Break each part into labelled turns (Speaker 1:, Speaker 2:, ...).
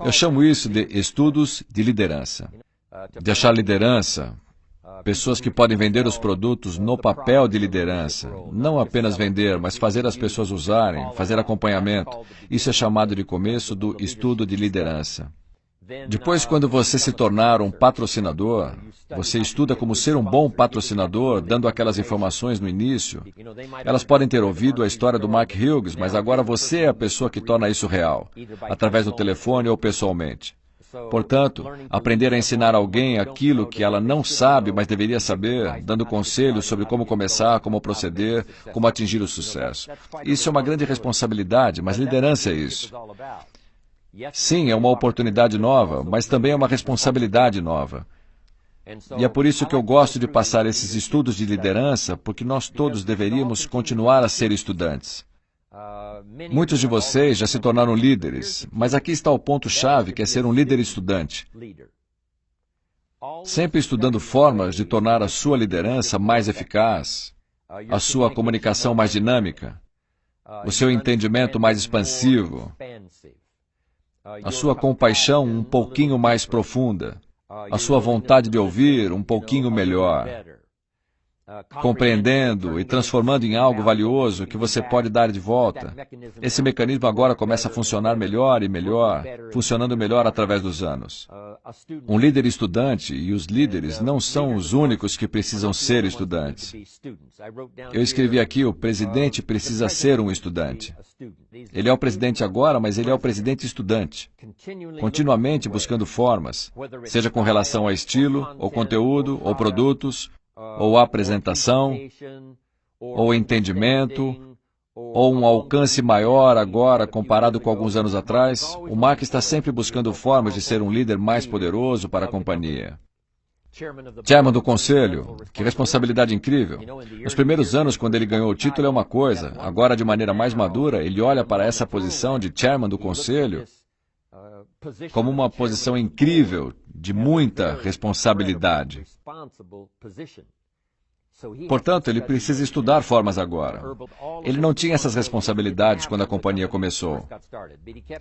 Speaker 1: Eu chamo isso de estudos de liderança. De achar liderança, pessoas que podem vender os produtos no papel de liderança. Não apenas vender, mas fazer as pessoas usarem, fazer acompanhamento. Isso é chamado de começo do estudo de liderança. Depois, quando você se tornar um patrocinador, você estuda como ser um bom patrocinador, dando aquelas informações no início. Elas podem ter ouvido a história do Mark Hughes, mas agora você é a pessoa que torna isso real, através do telefone ou pessoalmente. Portanto, aprender a ensinar alguém aquilo que ela não sabe, mas deveria saber, dando conselhos sobre como começar, como proceder, como atingir o sucesso. Isso é uma grande responsabilidade, mas liderança é isso. Sim, é uma oportunidade nova, mas também é uma responsabilidade nova. E é por isso que eu gosto de passar esses estudos de liderança, porque nós todos deveríamos continuar a ser estudantes. Muitos de vocês já se tornaram líderes, mas aqui está o ponto-chave, que é ser um líder estudante. Sempre estudando formas de tornar a sua liderança mais eficaz, a sua comunicação mais dinâmica, o seu entendimento mais expansivo, a sua compaixão um pouquinho mais profunda, a sua vontade de ouvir um pouquinho melhor, compreendendo e transformando em algo valioso que você pode dar de volta. Esse mecanismo agora começa a funcionar melhor e melhor, funcionando melhor através dos anos. Um líder estudante, e os líderes não são os únicos que precisam ser estudantes. Eu escrevi aqui, o presidente precisa ser um estudante. Ele é o presidente agora, mas ele é o presidente estudante. Continuamente buscando formas, seja com relação a estilo, ou conteúdo, ou produtos, ou apresentação, ou entendimento, ou um alcance maior agora comparado com alguns anos atrás. O Mark está sempre buscando formas de ser um líder mais poderoso para a companhia. Chairman do Conselho, que responsabilidade incrível. Nos primeiros anos, quando ele ganhou o título, é uma coisa. Agora, de maneira mais madura, ele olha para essa posição de Chairman do Conselho como uma posição incrível, de muita responsabilidade. Portanto, ele precisa estudar formas agora. Ele não tinha essas responsabilidades quando a companhia começou.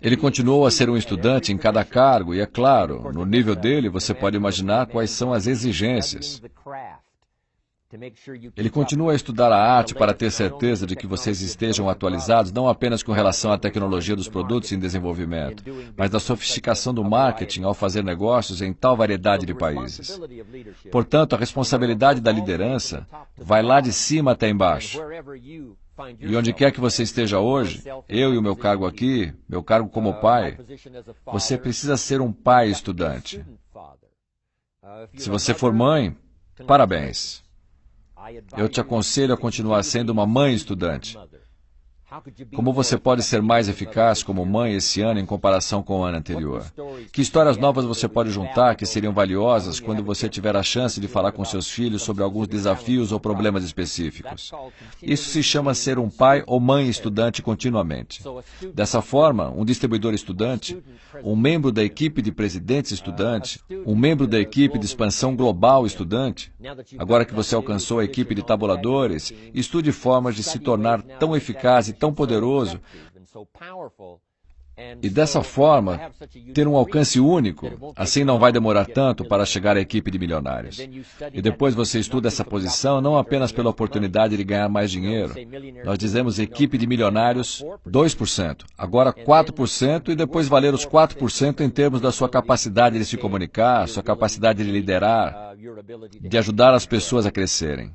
Speaker 1: Ele continuou a ser um estudante em cada cargo e, é claro, no nível dele, você pode imaginar quais são as exigências. Ele continua a estudar a arte para ter certeza de que vocês estejam atualizados não apenas com relação à tecnologia dos produtos em desenvolvimento, mas da sofisticação do marketing ao fazer negócios em tal variedade de países. Portanto, a responsabilidade da liderança vai lá de cima até embaixo. E onde quer que você esteja hoje, eu e o meu cargo aqui, meu cargo como pai, você precisa ser um pai estudante. Se você for mãe, parabéns. Eu te aconselho a continuar sendo uma mãe estudante. Como você pode ser mais eficaz como mãe esse ano em comparação com o ano anterior? Que histórias novas você pode juntar que seriam valiosas quando você tiver a chance de falar com seus filhos sobre alguns desafios ou problemas específicos? Isso se chama ser um pai ou mãe estudante continuamente. Dessa forma, um distribuidor estudante, um membro da equipe de presidentes estudante, um membro da equipe de expansão global estudante, agora que você alcançou a equipe de tabuladores, estude formas de se tornar tão eficaz e tão poderoso, e dessa forma, ter um alcance único, assim não vai demorar tanto para chegar à equipe de milionários. E depois você estuda essa posição não apenas pela oportunidade de ganhar mais dinheiro. Nós dizemos equipe de milionários 2%, agora 4% e depois valer os 4% em termos da sua capacidade de se comunicar, sua capacidade de liderar, de ajudar as pessoas a crescerem.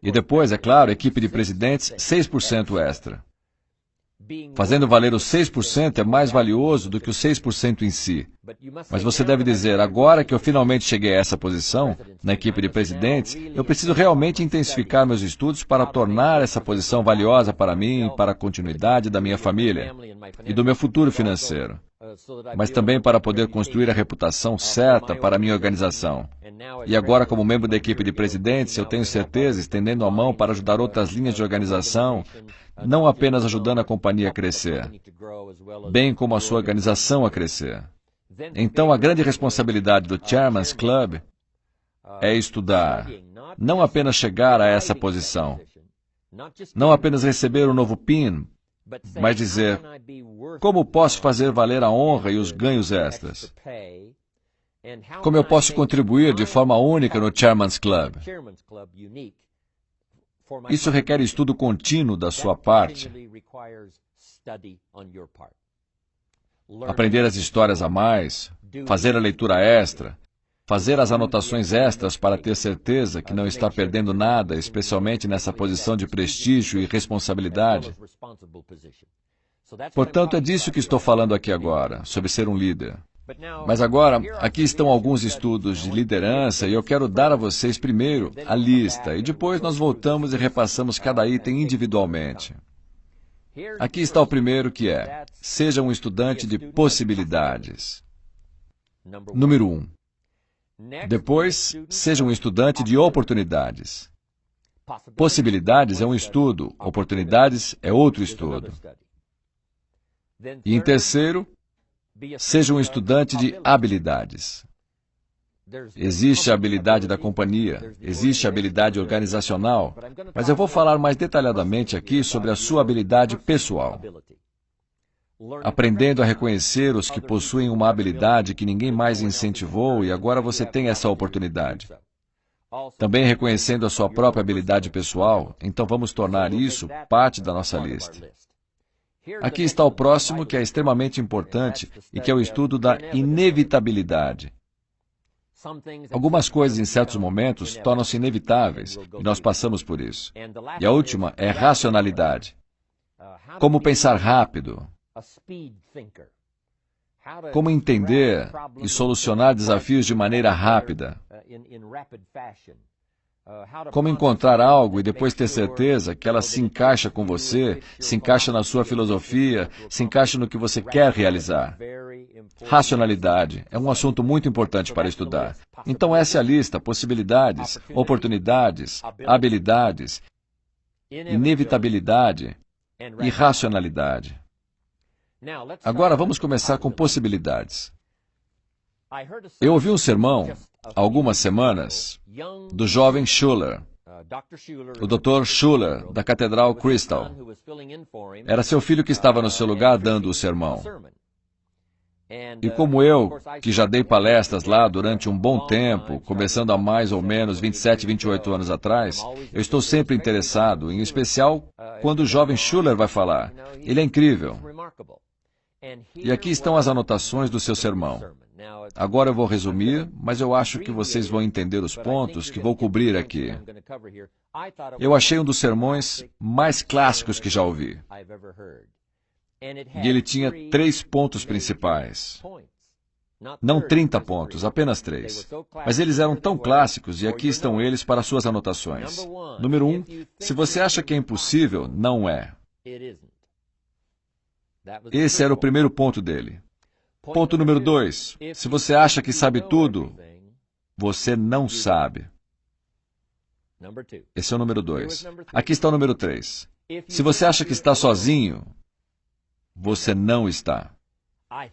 Speaker 1: E depois, é claro, equipe de presidentes 6% extra. Fazendo valer os 6% é mais valioso do que os 6% em si. Mas você deve dizer, agora que eu finalmente cheguei a essa posição, na equipe de presidentes, eu preciso realmente intensificar meus estudos para tornar essa posição valiosa para mim, para a continuidade da minha família e do meu futuro financeiro. Mas também para poder construir a reputação certa para a minha organização. E agora, como membro da equipe de presidentes, eu tenho certeza, estendendo a mão para ajudar outras linhas de organização, não apenas ajudando a companhia a crescer, bem como a sua organização a crescer. Então, a grande responsabilidade do Chairman's Club é estudar, não apenas chegar a essa posição, não apenas receber um novo PIN, mas dizer: como posso fazer valer a honra e os ganhos extras? Como eu posso contribuir de forma única no Chairman's Club? Isso requer estudo contínuo da sua parte. Aprender as histórias a mais, fazer a leitura extra, fazer as anotações extras para ter certeza que não está perdendo nada, especialmente nessa posição de prestígio e responsabilidade. Portanto, é disso que estou falando aqui agora, sobre ser um líder. Mas agora, aqui estão alguns estudos de liderança e eu quero dar a vocês primeiro a lista e depois nós voltamos e repassamos cada item individualmente. Aqui está o primeiro, que é: seja um estudante de possibilidades. Número 1. Depois, seja um estudante de oportunidades. Possibilidades é um estudo, oportunidades é outro estudo. E em terceiro, seja um estudante de habilidades. Existe a habilidade da companhia, existe a habilidade organizacional, mas eu vou falar mais detalhadamente aqui sobre a sua habilidade pessoal. Aprendendo a reconhecer os que possuem uma habilidade que ninguém mais incentivou e agora você tem essa oportunidade. Também reconhecendo a sua própria habilidade pessoal, então vamos tornar isso parte da nossa lista. Aqui está o próximo, que é extremamente importante e que é o estudo da inevitabilidade. Algumas coisas, em certos momentos, tornam-se inevitáveis, e nós passamos por isso. E a última é racionalidade. Como pensar rápido. Como entender e solucionar desafios de maneira rápida. Como encontrar algo e depois ter certeza que ela se encaixa com você, se encaixa na sua filosofia, se encaixa no que você quer realizar. Racionalidade é um assunto muito importante para estudar. Então essa é a lista: possibilidades, oportunidades, habilidades, inevitabilidade e racionalidade. Agora vamos começar com possibilidades. Eu ouvi um sermão, há algumas semanas, do jovem Schuller, o Dr. Schuller, da Catedral Crystal. Era seu filho que estava no seu lugar dando o sermão. E como eu, que já dei palestras lá durante um bom tempo, começando há mais ou menos 27, 28 anos atrás, eu estou sempre interessado, em especial quando o jovem Schuller vai falar. Ele é incrível. E aqui estão as anotações do seu sermão. Agora eu vou resumir, mas eu acho que vocês vão entender os pontos que vou cobrir aqui. Eu achei um dos sermões mais clássicos que já ouvi. E ele tinha 3 pontos principais. Não 30 pontos, apenas 3. Mas eles eram tão clássicos e aqui estão eles para suas anotações. Número 1, se você acha que é impossível, não é. Esse era o primeiro ponto dele. Ponto número 2, se você acha que sabe tudo, você não sabe. Esse é o número 2. Aqui está o número 3. Se você acha que está sozinho, você não está.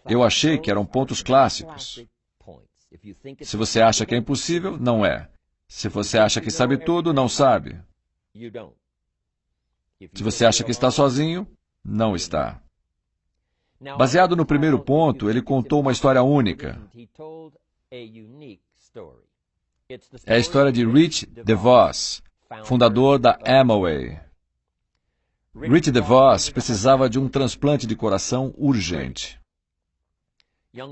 Speaker 1: Eu achei que eram pontos clássicos. Se você acha que é impossível, não é. Se você acha que sabe tudo, não sabe. Se você acha que está sozinho, não está. Baseado no primeiro ponto, ele contou uma história única. É a história de Rich DeVos, fundador da Amway. Rich DeVos precisava de um transplante de coração urgente.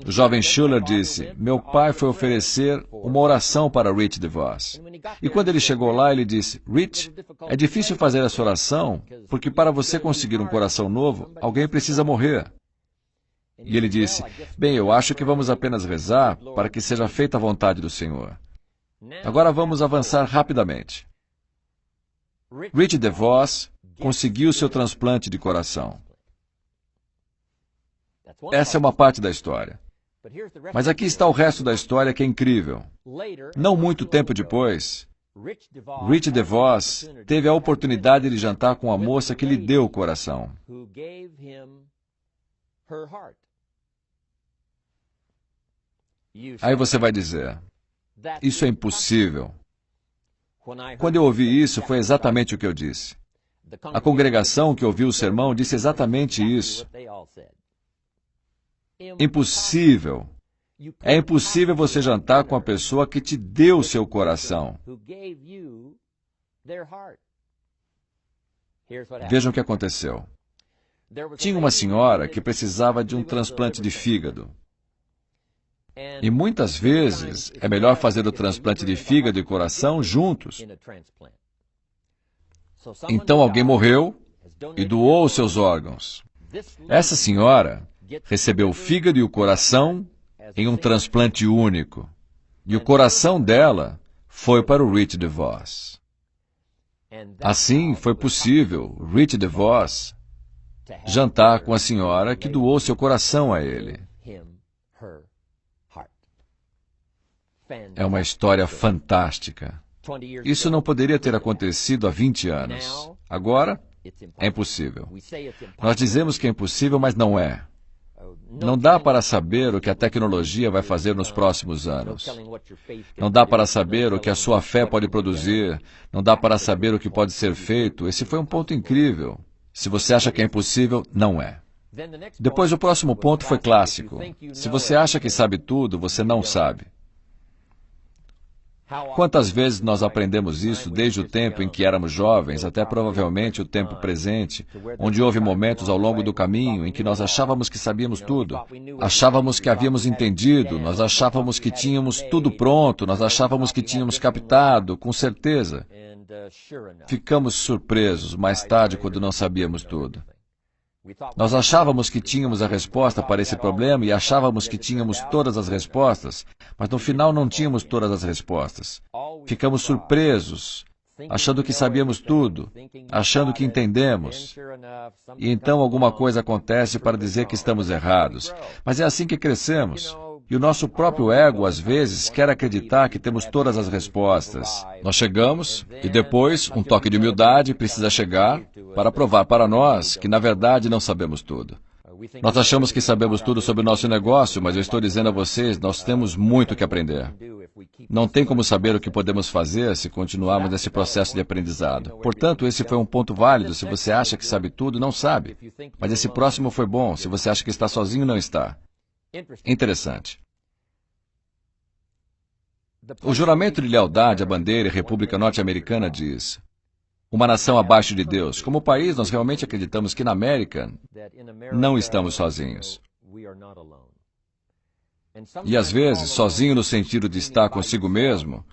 Speaker 1: O jovem Schuller disse: meu pai foi oferecer uma oração para Rich DeVos. E quando ele chegou lá, ele disse: Rich, é difícil fazer essa oração, porque para você conseguir um coração novo, alguém precisa morrer. E ele disse: bem, eu acho que vamos apenas rezar para que seja feita a vontade do Senhor. Agora vamos avançar rapidamente. Rich DeVos conseguiu seu transplante de coração. Essa é uma parte da história. Mas aqui está o resto da história, que é incrível. Não muito tempo depois, Rich DeVos teve a oportunidade de jantar com a moça que lhe deu o coração. Aí você vai dizer: isso é impossível. Quando eu ouvi isso, foi exatamente o que eu disse. A congregação que ouviu o sermão disse exatamente isso. Impossível. É impossível você jantar com a pessoa que te deu seu coração. Vejam o que aconteceu. Tinha uma senhora que precisava de um transplante de fígado. E muitas vezes é melhor fazer o transplante de fígado e coração juntos. Então alguém morreu e doou os seus órgãos. Essa senhora recebeu o fígado e o coração em um transplante único. E o coração dela foi para o Rich DeVos. Assim foi possível Rich DeVos jantar com a senhora que doou seu coração a ele. É uma história fantástica. Isso não poderia ter acontecido há 20 anos. Agora, é impossível. Nós dizemos que é impossível, mas não é. Não dá para saber o que a tecnologia vai fazer nos próximos anos. Não dá para saber o que a sua fé pode produzir. Não dá para saber o que pode ser feito. Esse foi um ponto incrível. Se você acha que é impossível, não é. Depois, o próximo ponto foi clássico. Se você acha que sabe tudo, você não sabe. Quantas vezes nós aprendemos isso desde o tempo em que éramos jovens até provavelmente o tempo presente, onde houve momentos ao longo do caminho em que nós achávamos que sabíamos tudo, achávamos que havíamos entendido, nós achávamos que tínhamos tudo pronto, nós achávamos que tínhamos captado, com certeza. Ficamos surpresos mais tarde quando não sabíamos tudo. Nós achávamos que tínhamos a resposta para esse problema e achávamos que tínhamos todas as respostas, mas no final não tínhamos todas as respostas. Ficamos surpresos, achando que sabíamos tudo, achando que entendemos. E então alguma coisa acontece para dizer que estamos errados. Mas é assim que crescemos. E o nosso próprio ego, às vezes, quer acreditar que temos todas as respostas. Nós chegamos, e depois, um toque de humildade precisa chegar para provar para nós que, na verdade, não sabemos tudo. Nós achamos que sabemos tudo sobre o nosso negócio, mas eu estou dizendo a vocês, nós temos muito que aprender. Não tem como saber o que podemos fazer se continuarmos nesse processo de aprendizado. Portanto, esse foi um ponto válido. Se você acha que sabe tudo, não sabe. Mas esse próximo foi bom. Se você acha que está sozinho, não está. Interessante. O juramento de lealdade à bandeira e República Norte-Americana diz: uma nação abaixo de Deus. Como país, nós realmente acreditamos que na América não estamos sozinhos. E às vezes, sozinho no sentido de estar consigo mesmo,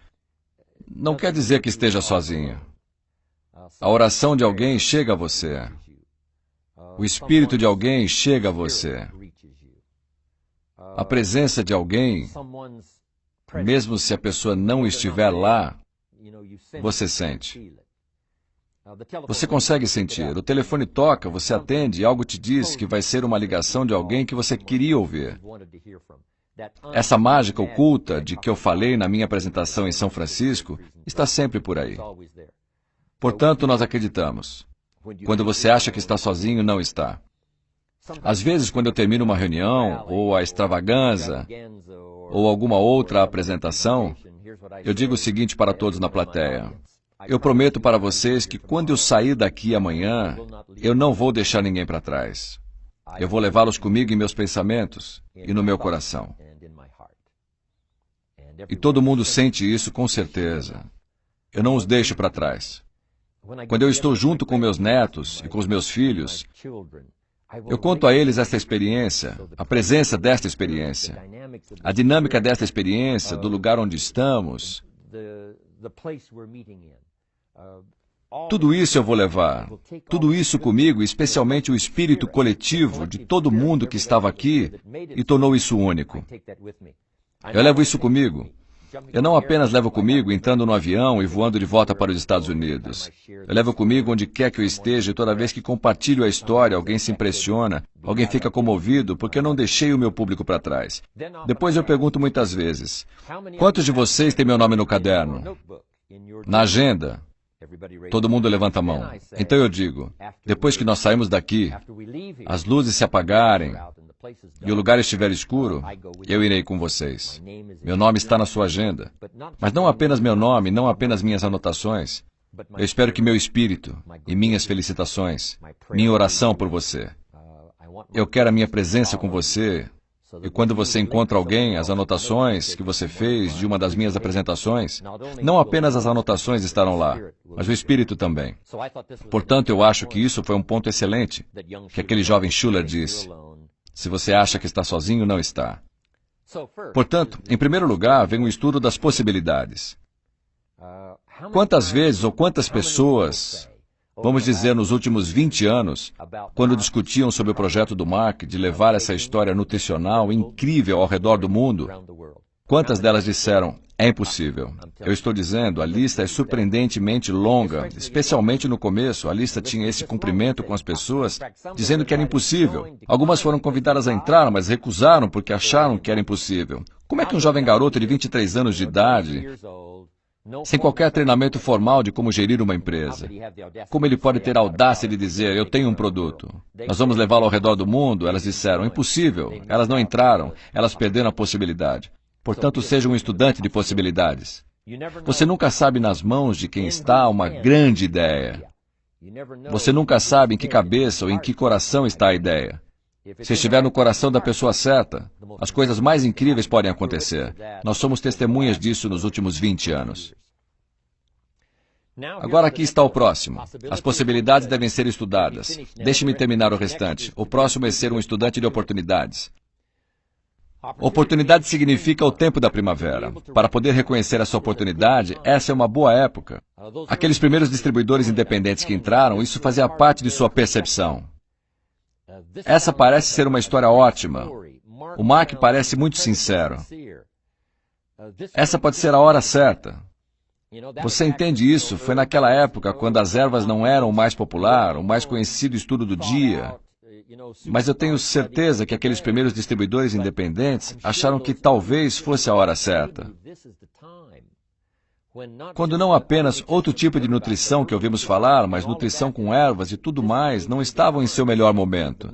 Speaker 1: não quer dizer que esteja sozinho. A oração de alguém chega a você. O espírito de alguém chega a você. A presença de alguém, mesmo se a pessoa não estiver lá, você sente. Você consegue sentir. O telefone toca, você atende e algo te diz que vai ser uma ligação de alguém que você queria ouvir. Essa mágica oculta de que eu falei na minha apresentação em São Francisco está sempre por aí. Portanto, nós acreditamos. Quando você acha que está sozinho, não está. Às vezes, quando eu termino uma reunião, ou a extravaganza, ou alguma outra apresentação, eu digo o seguinte para todos na plateia: eu prometo para vocês que quando eu sair daqui amanhã, eu não vou deixar ninguém para trás. Eu vou levá-los comigo em meus pensamentos e no meu coração. E todo mundo sente isso com certeza. Eu não os deixo para trás. Quando eu estou junto com meus netos e com os meus filhos, eu conto a eles esta experiência, a presença desta experiência, a dinâmica desta experiência, do lugar onde estamos. Tudo isso eu vou levar. Tudo isso comigo, especialmente o espírito coletivo de todo mundo que estava aqui e tornou isso único. Eu levo isso comigo. Eu não apenas levo comigo entrando no avião e voando de volta para os Estados Unidos. Eu levo comigo onde quer que eu esteja e toda vez que compartilho a história, alguém se impressiona, alguém fica comovido porque eu não deixei o meu público para trás. Depois eu pergunto muitas vezes: quantos de vocês têm meu nome no caderno? Na agenda? Todo mundo levanta a mão. Então eu digo: depois que nós saímos daqui, as luzes se apagarem e o lugar estiver escuro, eu irei com vocês. Meu nome está na sua agenda. Mas não apenas meu nome, não apenas minhas anotações, Eu espero que meu espírito e minhas felicitações, minha oração por você. Eu quero a minha presença com você. E quando você encontra alguém, as anotações que você fez de uma das minhas apresentações, não apenas as anotações estarão lá, mas o espírito também. Portanto, eu acho que isso foi um ponto excelente que aquele jovem Schuller disse. Se você acha que está sozinho, não está. Portanto, em primeiro lugar, vem o estudo das possibilidades. Quantas vezes ou quantas pessoas, vamos dizer nos últimos 20 anos, quando discutiam sobre o projeto do Mark de levar essa história nutricional incrível ao redor do mundo, quantas delas disseram, é impossível? Eu estou dizendo, a lista é surpreendentemente longa, especialmente no começo, a lista tinha esse cumprimento com as pessoas, dizendo que era impossível. Algumas foram convidadas a entrar, mas recusaram porque acharam que era impossível. Como é que um jovem garoto de 23 anos de idade, sem qualquer treinamento formal de como gerir uma empresa, como ele pode ter a audácia de dizer, eu tenho um produto, nós vamos levá-lo ao redor do mundo? Elas disseram, impossível. Elas não entraram, elas perderam a possibilidade. Portanto, seja um estudante de possibilidades. Você nunca sabe nas mãos de quem está uma grande ideia. Você nunca sabe em que cabeça ou em que coração está a ideia. Se estiver no coração da pessoa certa, as coisas mais incríveis podem acontecer. Nós somos testemunhas disso nos últimos 20 anos. Agora aqui está o próximo. As possibilidades devem ser estudadas. Deixe-me terminar o restante. O próximo é ser um estudante de oportunidades. Oportunidade significa o tempo da primavera. Para poder reconhecer essa oportunidade, essa é uma boa época. Aqueles primeiros distribuidores independentes que entraram, isso fazia parte de sua percepção. Essa parece ser uma história ótima. O Mark parece muito sincero. Essa pode ser a hora certa. Você entende isso? Foi naquela época, quando as ervas não eram o mais popular, o mais conhecido estudo do dia. Mas eu tenho certeza que aqueles primeiros distribuidores independentes acharam que talvez fosse a hora certa. Quando não apenas outro tipo de nutrição que ouvimos falar, mas nutrição com ervas e tudo mais, não estavam em seu melhor momento.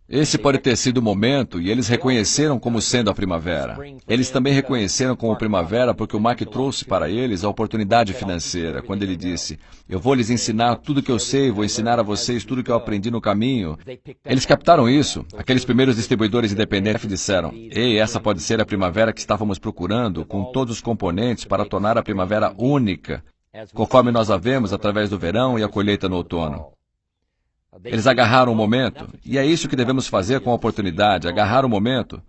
Speaker 1: Esse pode ter sido o momento e eles reconheceram como sendo a primavera. Eles também reconheceram como primavera porque o Mark trouxe para eles a oportunidade financeira, quando ele disse, eu vou lhes ensinar tudo que eu sei, vou ensinar a vocês tudo que eu aprendi no caminho. Eles captaram isso. Aqueles primeiros distribuidores independentes disseram, ei, essa pode ser a primavera que estávamos procurando, com todos os componentes para tornar a primavera única, conforme nós a vemos através do verão e a colheita no outono. Eles agarraram o momento, e é isso que devemos fazer com a oportunidade, agarrar o momento.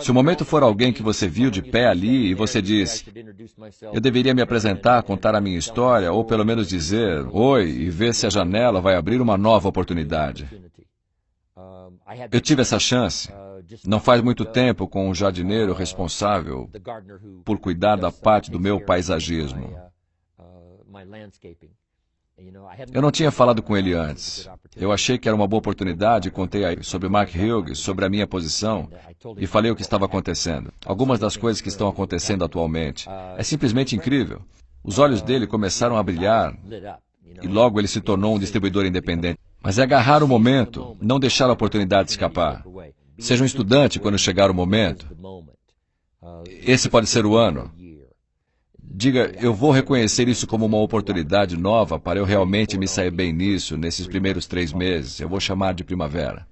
Speaker 1: Se o momento for alguém que você viu de pé ali e você diz, eu deveria me apresentar, contar a minha história, ou pelo menos dizer, oi, e ver se a janela vai abrir uma nova oportunidade. Eu tive essa chance, não faz muito tempo, com um jardineiro responsável por cuidar da parte do meu paisagismo. Eu não tinha falado com ele antes. Eu achei que era uma boa oportunidade e contei a ele sobre Mark Hughes, sobre a minha posição, e falei o que estava acontecendo. Algumas das coisas que estão acontecendo atualmente. É simplesmente incrível. Os olhos dele começaram a brilhar, e logo ele se tornou um distribuidor independente. Mas é agarrar o momento, não deixar a oportunidade escapar. Seja um estudante quando chegar o momento. Esse pode ser o ano. Diga, eu vou reconhecer isso como uma oportunidade nova para eu realmente me sair bem nisso, nesses primeiros 3 meses. Eu vou chamar de primavera.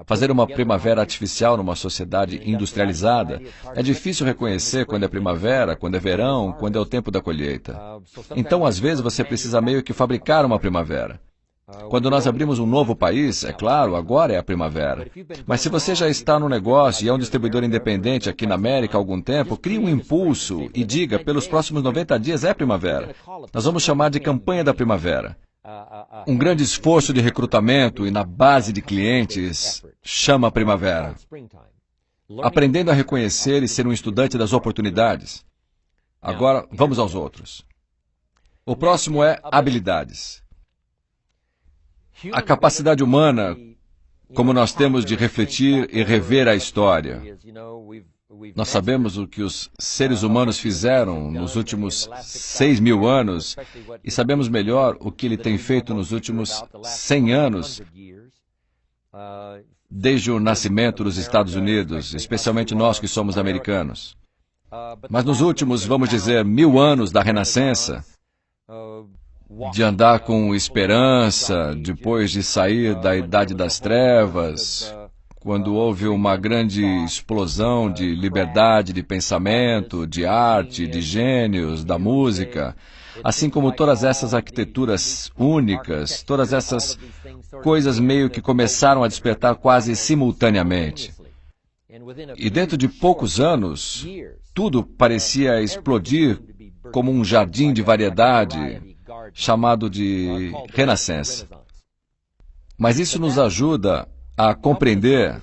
Speaker 1: Fazer uma primavera artificial numa sociedade industrializada é difícil reconhecer quando é primavera, quando é verão, quando é o tempo da colheita. Então, às vezes, você precisa meio que fabricar uma primavera. Quando nós abrimos um novo país, é claro, agora é a primavera. Mas se você já está no negócio e é um distribuidor independente aqui na América há algum tempo, crie um impulso e diga, pelos próximos 90 dias é primavera. Nós vamos chamar de campanha da primavera. Um grande esforço de recrutamento e na base de clientes chama a primavera. Aprendendo a reconhecer e ser um estudante das oportunidades. Agora, vamos aos outros. O próximo é habilidades. A capacidade humana, como nós temos de refletir e rever a história. Nós sabemos o que os seres humanos fizeram nos últimos 6.000 anos e sabemos melhor o que ele tem feito nos últimos 100 anos, desde o nascimento dos Estados Unidos, especialmente nós que somos americanos. Mas nos últimos, vamos dizer, 1000 anos da Renascença, de andar com esperança depois de sair da Idade das Trevas, quando houve uma grande explosão de liberdade de pensamento, de arte, de gênios, da música, assim como todas essas arquiteturas únicas, todas essas coisas meio que começaram a despertar quase simultaneamente. E dentro de poucos anos, tudo parecia explodir como um jardim de variedade, chamado de Renascença. Mas isso nos ajuda a compreender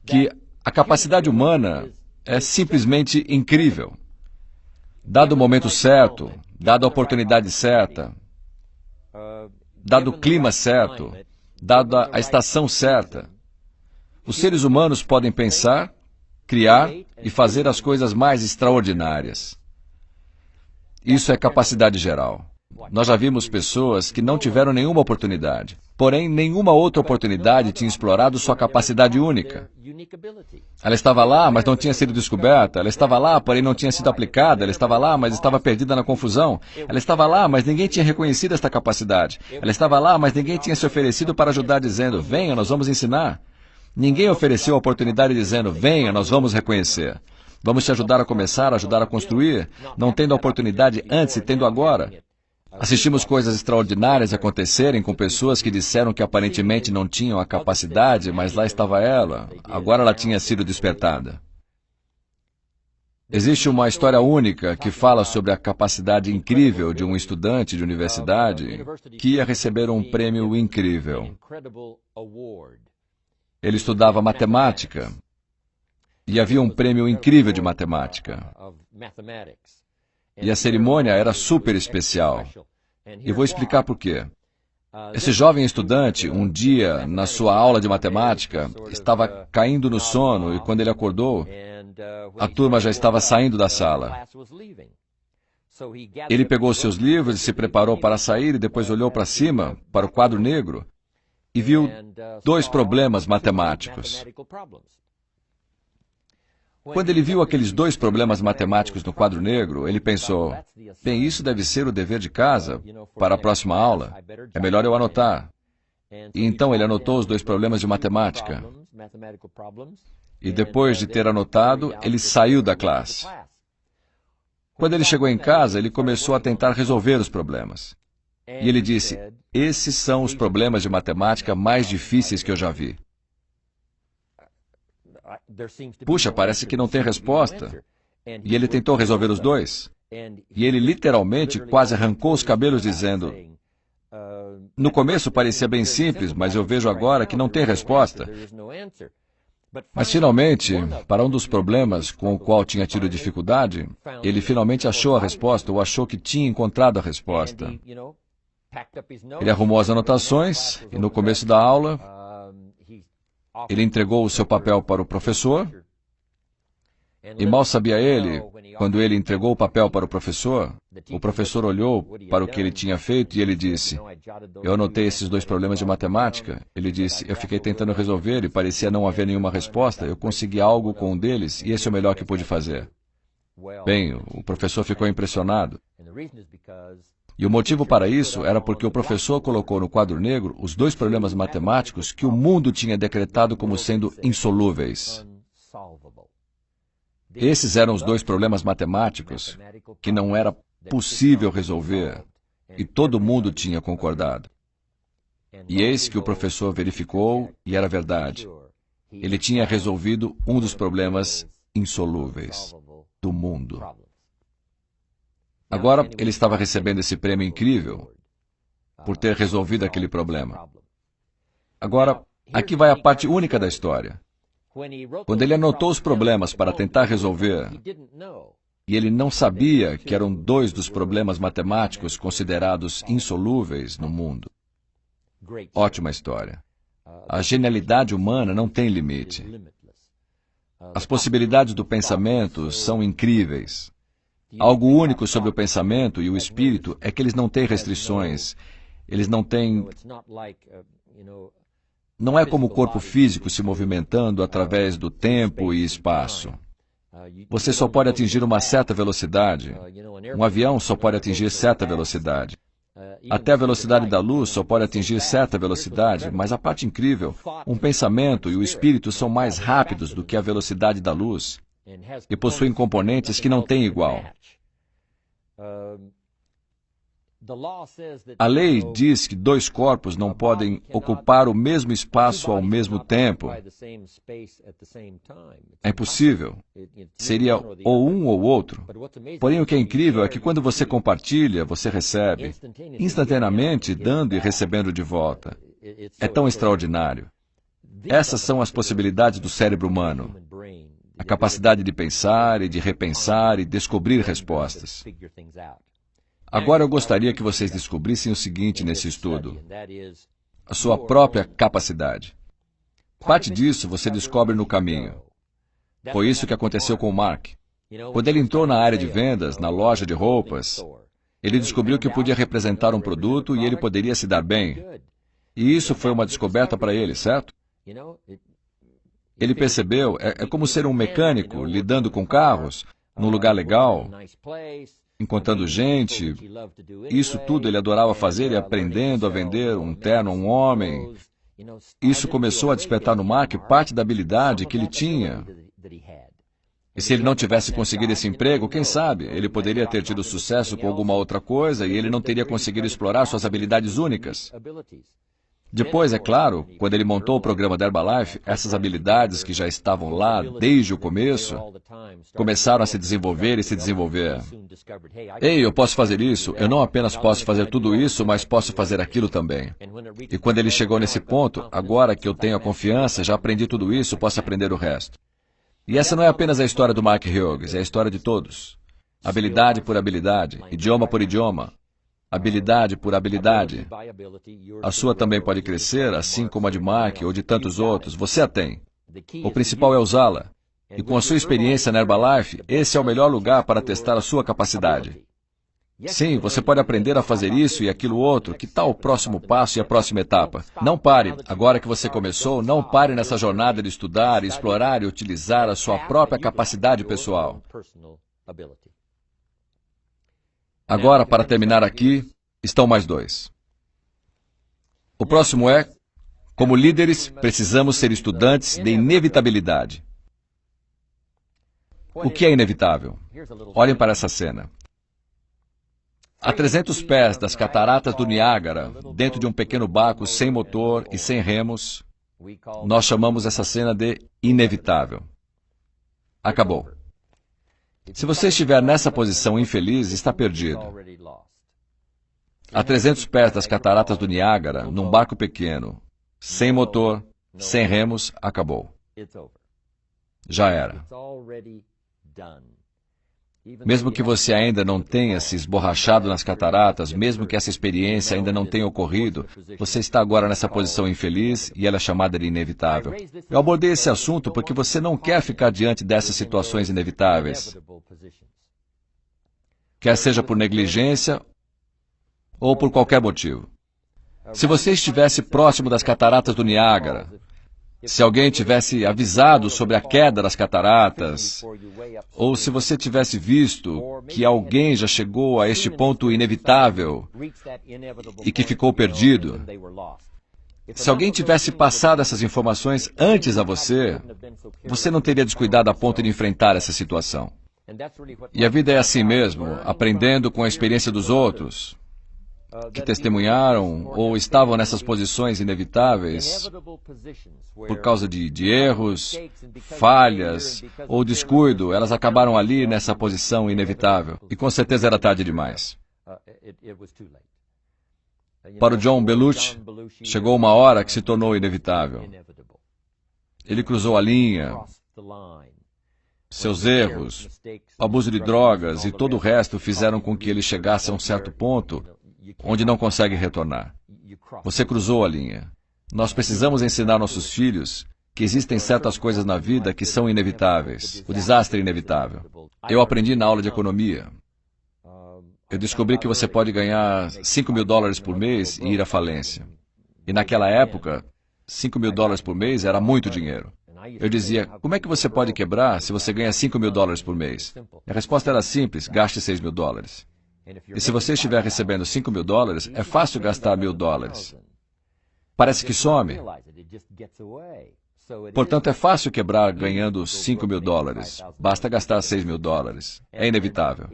Speaker 1: que a capacidade humana é simplesmente incrível. Dado o momento certo, dada a oportunidade certa, dado o clima certo, dada a estação certa, os seres humanos podem pensar, criar e fazer as coisas mais extraordinárias. Isso é capacidade geral. Nós já vimos pessoas que não tiveram nenhuma oportunidade, porém nenhuma outra oportunidade tinha explorado sua capacidade única. Ela estava lá, mas não tinha sido descoberta. Ela estava lá, porém não tinha sido aplicada. Ela estava lá, mas estava perdida na confusão. Ela estava lá, mas ninguém tinha reconhecido esta capacidade. Ela estava lá, mas ninguém tinha se oferecido para ajudar dizendo, venha, nós vamos ensinar. Ninguém ofereceu a oportunidade dizendo, venha, nós vamos reconhecer. Vamos te ajudar a começar, ajudar a construir, não tendo a oportunidade antes e tendo agora. Assistimos coisas extraordinárias acontecerem com pessoas que disseram que aparentemente não tinham a capacidade, mas lá estava ela. Agora ela tinha sido despertada. Existe uma história única que fala sobre a capacidade incrível de um estudante de universidade que ia receber um prêmio incrível. Ele estudava matemática e havia um prêmio incrível de matemática. E a cerimônia era super especial. E vou explicar por quê. Esse jovem estudante, um dia, na sua aula de matemática, estava caindo no sono e quando ele acordou, a turma já estava saindo da sala. Ele pegou seus livros e se preparou para sair e depois olhou para cima, para o quadro negro, e viu dois problemas matemáticos. Quando ele viu aqueles dois problemas matemáticos no quadro negro, ele pensou, bem, isso deve ser o dever de casa para a próxima aula. É melhor eu anotar. E então ele anotou os dois problemas de matemática. E depois de ter anotado, ele saiu da classe. Quando ele chegou em casa, ele começou a tentar resolver os problemas. E ele disse, esses são os problemas de matemática mais difíceis que eu já vi. Puxa, parece que não tem resposta. E ele tentou resolver os dois. E ele literalmente quase arrancou os cabelos dizendo, no começo parecia bem simples, mas eu vejo agora que não tem resposta. Mas finalmente, para um dos problemas com o qual tinha tido dificuldade, ele finalmente achou a resposta, ou achou que tinha encontrado a resposta. Ele arrumou as anotações, e no começo da aula, ele entregou o seu papel para o professor, e mal sabia ele, quando ele entregou o papel para o professor olhou para o que ele tinha feito e ele disse, eu anotei esses dois problemas de matemática. Ele disse, eu fiquei tentando resolver e parecia não haver nenhuma resposta, eu consegui algo com um deles e esse é o melhor que pude fazer. Bem, o professor ficou impressionado. E o motivo para isso era porque o professor colocou no quadro negro os dois problemas matemáticos que o mundo tinha decretado como sendo insolúveis. Esses eram os dois problemas matemáticos que não era possível resolver e todo mundo tinha concordado. E eis que o professor verificou e era verdade. Ele tinha resolvido um dos problemas insolúveis do mundo. Agora, ele estava recebendo esse prêmio incrível por ter resolvido aquele problema. Agora, aqui vai a parte única da história. Quando ele anotou os problemas para tentar resolver, e ele não sabia que eram dois dos problemas matemáticos considerados insolúveis no mundo. Ótima história. A genialidade humana não tem limite. As possibilidades do pensamento são incríveis. Algo único sobre o pensamento e o espírito é que eles não têm restrições. Eles não têm... Não é como o corpo físico se movimentando através do tempo e espaço. Você só pode atingir uma certa velocidade. Um avião só pode atingir certa velocidade. Até a velocidade da luz só pode atingir certa velocidade, mas a parte incrível, um pensamento e o espírito são mais rápidos do que a velocidade da luz e possuem componentes que não têm igual. A lei diz que dois corpos não podem ocupar o mesmo espaço ao mesmo tempo. É impossível. Seria ou um ou outro. Porém, o que é incrível é que quando você compartilha, você recebe, instantaneamente, dando e recebendo de volta. É tão extraordinário. Essas são as possibilidades do cérebro humano. A capacidade de pensar e de repensar e descobrir respostas. Agora eu gostaria que vocês descobrissem o seguinte nesse estudo: a sua própria capacidade. Parte disso você descobre no caminho. Foi isso que aconteceu com o Mark. Quando ele entrou na área de vendas, na loja de roupas, ele descobriu que podia representar um produto e ele poderia se dar bem. E isso foi uma descoberta para ele, certo? Ele percebeu, é como ser um mecânico lidando com carros, num lugar legal, encontrando gente, isso tudo ele adorava fazer e aprendendo a vender um terno a um homem. Isso começou a despertar no Mark parte da habilidade que ele tinha. E se ele não tivesse conseguido esse emprego, quem sabe, ele poderia ter tido sucesso com alguma outra coisa e ele não teria conseguido explorar suas habilidades únicas. Depois, é claro, quando ele montou o programa da Herbalife, essas habilidades que já estavam lá desde o começo, começaram a se desenvolver e se desenvolver. Ei, eu posso fazer isso, eu não apenas posso fazer tudo isso, mas posso fazer aquilo também. E quando ele chegou nesse ponto, agora que eu tenho a confiança, já aprendi tudo isso, posso aprender o resto. E essa não é apenas a história do Mark Hughes, é a história de todos. Habilidade por habilidade, idioma por idioma. Habilidade por habilidade. A sua também pode crescer, assim como a de Mark ou de tantos outros. Você a tem. O principal é usá-la. E com a sua experiência na Herbalife, esse é o melhor lugar para testar a sua capacidade. Sim, você pode aprender a fazer isso e aquilo outro. Que tal o próximo passo e a próxima etapa? Não pare. Agora que você começou, não pare nessa jornada de estudar, explorar e utilizar a sua própria capacidade pessoal. Agora, para terminar aqui, estão mais dois. O próximo é: como líderes, precisamos ser estudantes de inevitabilidade. O que é inevitável? Olhem para essa cena. A 300 pés das cataratas do Niágara, dentro de um pequeno barco sem motor e sem remos, nós chamamos essa cena de inevitável. Acabou. Se você estiver nessa posição infeliz, está perdido. A 300 pés das cataratas do Niágara, num barco pequeno, sem motor, sem remos, acabou. Já era. Mesmo que você ainda não tenha se esborrachado nas cataratas, mesmo que essa experiência ainda não tenha ocorrido, você está agora nessa posição infeliz e ela é chamada de inevitável. Eu abordei esse assunto porque você não quer ficar diante dessas situações inevitáveis. Quer seja por negligência ou por qualquer motivo. Se você estivesse próximo das cataratas do Niágara, se alguém tivesse avisado sobre a queda das cataratas, ou se você tivesse visto que alguém já chegou a este ponto inevitável e que ficou perdido, se alguém tivesse passado essas informações antes a você, você não teria descuidado a ponto de enfrentar essa situação. E a vida é assim mesmo, aprendendo com a experiência dos outros, que testemunharam ou estavam nessas posições inevitáveis por causa de erros, falhas ou descuido, elas acabaram ali nessa posição inevitável. E com certeza era tarde demais. Para o John Belushi, chegou uma hora que se tornou inevitável. Ele cruzou a linha, seus erros, abuso de drogas e todo o resto fizeram com que ele chegasse a um certo ponto onde não consegue retornar. Você cruzou a linha. Nós precisamos ensinar nossos filhos que existem certas coisas na vida que são inevitáveis. O desastre é inevitável. Eu aprendi na aula de economia. Eu descobri que você pode ganhar $5.000 por mês e ir à falência. E naquela época, $5.000 por mês era muito dinheiro. Eu dizia, como é que você pode quebrar se você ganha $5.000 por mês? E a resposta era simples, gaste $6.000. E se você estiver recebendo $5.000, é fácil gastar $1.000. Parece que some. Portanto, é fácil quebrar ganhando $5.000. Basta gastar $6.000. É inevitável.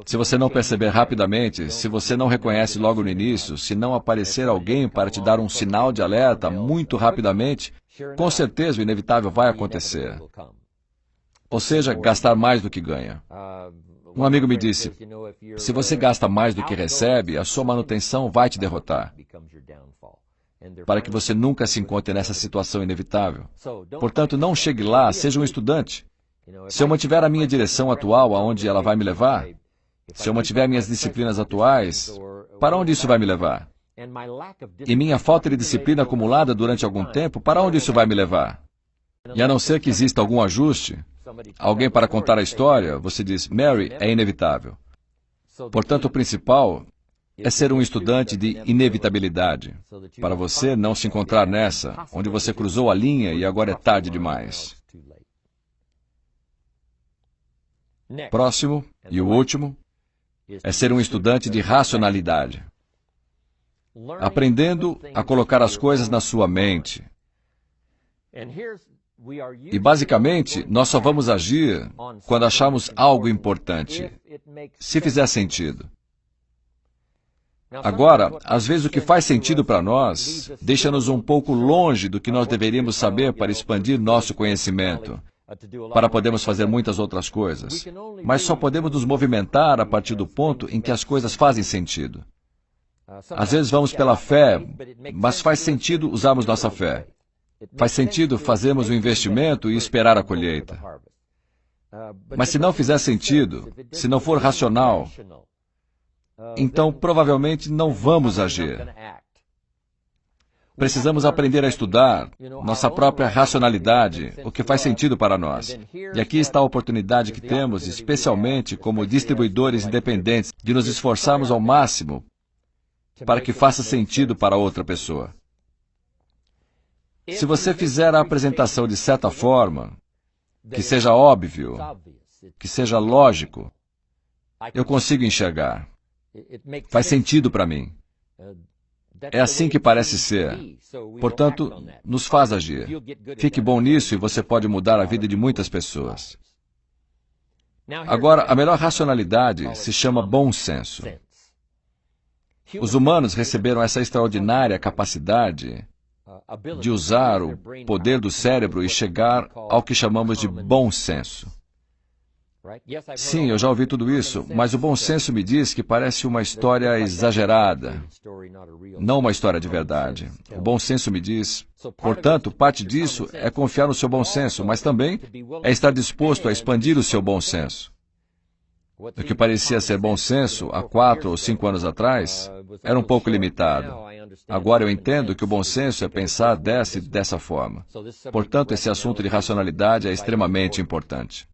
Speaker 1: Se você não perceber rapidamente, se você não reconhece logo no início, se não aparecer alguém para te dar um sinal de alerta muito rapidamente, com certeza o inevitável vai acontecer. Ou seja, gastar mais do que ganha. Um amigo me disse, se você gasta mais do que recebe, a sua manutenção vai te derrotar, para que você nunca se encontre nessa situação inevitável. Portanto, não chegue lá, seja um estudante. Se eu mantiver a minha direção atual, aonde ela vai me levar? Se eu mantiver minhas disciplinas atuais, para onde isso vai me levar? E minha falta de disciplina acumulada durante algum tempo, para onde isso vai me levar? E a não ser que exista algum ajuste, alguém para contar a história, você diz, Mary, é inevitável. Portanto, o principal é ser um estudante de inevitabilidade, para você não se encontrar nessa, onde você cruzou a linha e agora é tarde demais. Próximo, e o último, é ser um estudante de racionalidade. Aprendendo a colocar as coisas na sua mente. E, basicamente, nós só vamos agir quando achamos algo importante, se fizer sentido. Agora, às vezes o que faz sentido para nós deixa-nos um pouco longe do que nós deveríamos saber para expandir nosso conhecimento, para podermos fazer muitas outras coisas. Mas só podemos nos movimentar a partir do ponto em que as coisas fazem sentido. Às vezes vamos pela fé, mas faz sentido usarmos nossa fé. Faz sentido fazermos um investimento e esperar a colheita. Mas se não fizer sentido, se não for racional, então provavelmente não vamos agir. Precisamos aprender a estudar nossa própria racionalidade, o que faz sentido para nós. E aqui está a oportunidade que temos, especialmente como distribuidores independentes, de nos esforçarmos ao máximo para que faça sentido para outra pessoa. Se você fizer a apresentação de certa forma, que seja óbvio, que seja lógico, eu consigo enxergar. Faz sentido para mim. É assim que parece ser. Portanto, nos faz agir. Fique bom nisso e você pode mudar a vida de muitas pessoas. Agora, a melhor racionalidade se chama bom senso. Os humanos receberam essa extraordinária capacidade de usar o poder do cérebro e chegar ao que chamamos de bom senso. Sim, eu já ouvi tudo isso, mas o bom senso me diz que parece uma história exagerada, não uma história de verdade. O bom senso me diz, portanto, parte disso é confiar no seu bom senso, mas também é estar disposto a expandir o seu bom senso. O que parecia ser bom senso há 4 ou 5 anos atrás era um pouco limitado. Agora eu entendo que o bom senso é pensar dessa e dessa forma. Portanto, esse assunto de racionalidade é extremamente importante.